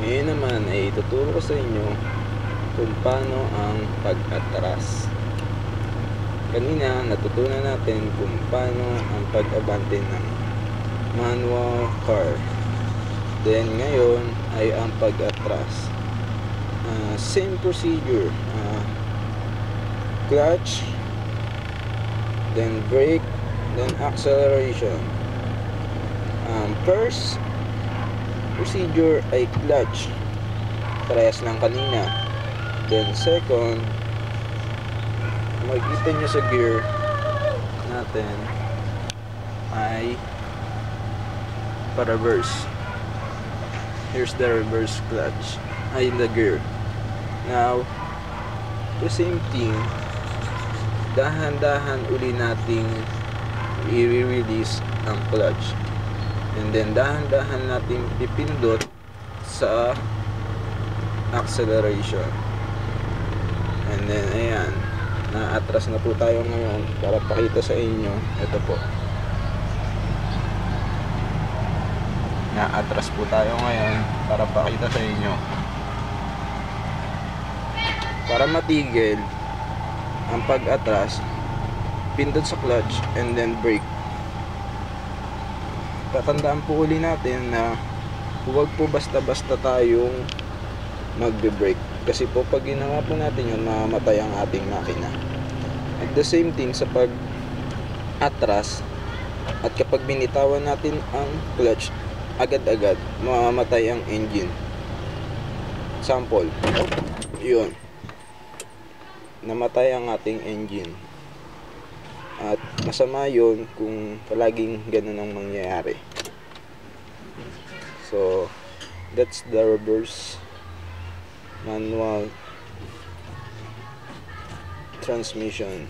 Ngayon naman ay ituturo ko sa inyo kung paano ang pag-atras. Kanina natutunan natin kung paano ang pag-abante ng manual car. Then ngayon ay ang pag-atras. Same procedure. Clutch, then brake, then acceleration. First procedure ay clutch, parehas lang kanina. Then second, makikita nyo sa gear natin ay pa-reverse. Here's the reverse clutch, ay the gear. Now the same thing, dahan-dahan uli nating i-release ang clutch, and then dahan-dahan nating pipindot sa acceleration. And then ayan, na-atras na po tayo ngayon. Para pakita sa inyo, ito po, na-atras po tayo ngayon para pakita sa inyo. Para matigil ang pag-atras, pindot sa clutch and then brake. Tatandaan po uli natin na huwag po basta-basta tayong magbe-brake, kasi po pag ginawa po natin yun, mamamatay ang ating makina. At the same thing sa pag-atras, at kapag binitawan natin ang clutch agad-agad, mamamatay ang engine. Sample, yun, namatay ang ating engine. At masama yun kung palaging ganun ang mangyayari. So that's the reverse manual transmission.